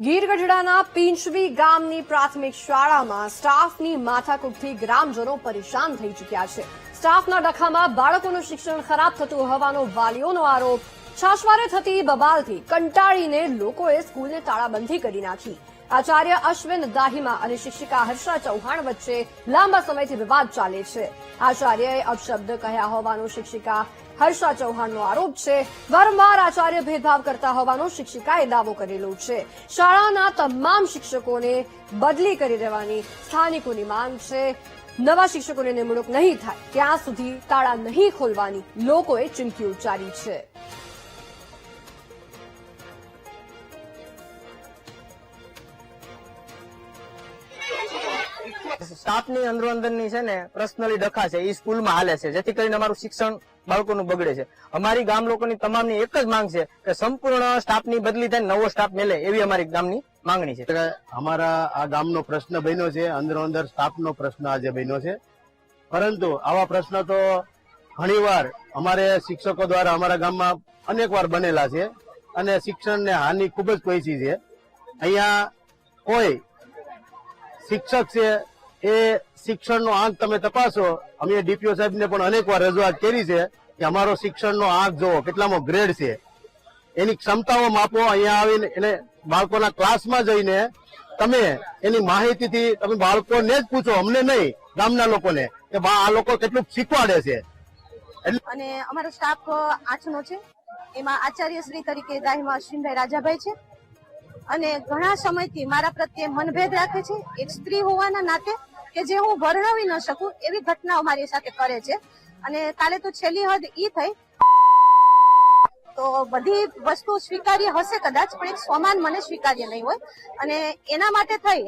ગીર ગઢડાના પીંછવી ગામની પ્રાથમિક શાળામાં સ્ટાફની માથાકૂટથી ગ્રામજનો પરેશાન થઈ ચૂક્યા છે। સ્ટાફના ડખામાં બાળકોનું શિક્ષણ ખરાબ થતું હોવાનો વાલીઓનો આરોપ। છાશવારે થતી બબાલથી કંટાળીને લોકોએ સ્કૂલને તાળાબંધી કરી નાખી। આચાર્ય અશ્વિન દાહિમા અને શિક્ષિકા હર્ષા ચૌહાણ વચ્ચે લાંબા સમયથી વિવાદ ચાલે છે। આચાર્યએ અપશબ્દ કહ્યા હોવાનો શિક્ષિકા હર્ષા ચૌહાણનો આરોપ છે। વારંવાર આચાર્ય ભેદભાવ કરતા હોવાનો શિક્ષિકાએ દાવો કરેલો છે। શાળાના તમામ શિક્ષકોને બદલી કરી દેવાની સ્થાનિકોની માંગ છે। નવા શિક્ષકોની નિમણૂક નહીં થાય ત્યાં સુધી તાળા નહીં ખોલવાની લોકોએ ચીમકી ઉચ્ચારી છે। સ્ટાફની અંદરો અંદરની છે ને પર્સનલી ડખા છે એ સ્કૂલમાં હાલે છે, જેથી કરીને અમારું શિક્ષણ બાળકોનું બગડે છે। અમારી ગામ લોકોની તમામની એક જ માંગ છે કે સંપૂર્ણ સ્ટાફની બદલી થાય, નવો સ્ટાફ મેલે એવી અમારી ગામની માંગણી છે। અમારા આ ગામનો પ્રશ્ન બન્યો છે, અંદરો અંદર સ્ટાફનો પ્રશ્ન આજે બન્યો છે, પરંતુ આવા પ્રશ્ન તો ઘણીવાર અમારે શિક્ષકો દ્વારા અમારા ગામમાં અનેક વાર બનેલા છે અને શિક્ષણને હાનિ ખૂબ જ પહોંચી છે। અહીંયા કોઈ શિક્ષક છે એ શિક્ષણનો આંક તમે તપાસો, અમે ડીપીઓ સાહેબને પણ અનેક વાર રજૂઆત કરી છે કે અમારો શિક્ષણનો આંક જોવો કેટલામો ગ્રેડ છે, એની ક્ષમતાઓ માપો। અહીંયા આવીને એને બાળકોના ક્લાસમાં જઈને તમે એની માહિતીથી તમે બાળકોને જ પૂછો, અમને નહીં, ગામના લોકોને, કે આ લોકો કેટલું શીખવાડે છે। અને અમારો સ્ટાફ 8નો છે, એમાં આચાર્ય શ્રી તરીકે દાહિમા અશ્વિનભાઈ રાજાભાઈ છે અને ઘણા સમયથી મારા પ્રત્યે મનભેદ રાખે છે। એક સ્ત્રી હોવાના નાતે કે જે હું વર્ણવી ન શકું એવી ઘટનાઓ મારી સાથે કરે છે અને કાલે તો છેલ્લી હદ ઈ થઈ તો બધી વસ્તુ સ્વીકાર્ય હશે કદાચ, પણ એક સમાન મને સ્વીકાર્ય નહીં હોય અને એના માટે થઈ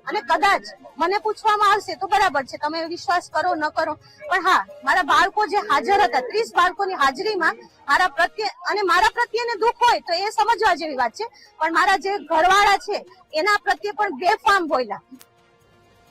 અને કદાચ મને પૂછવામાં આવશે તો બરાબર છે, તમે વિશ્વાસ કરો ન કરો, પણ હા, મારા બાળકો જે હાજર હતા 30 બાળકોની હાજરીમાં મારા પ્રત્યેને દુઃખ હોય તો એ સમજવા જેવી વાત છે, પણ મારા જે ઘરવાળા છે એના પ્રત્યે પણ બેફામ બોલ્યા।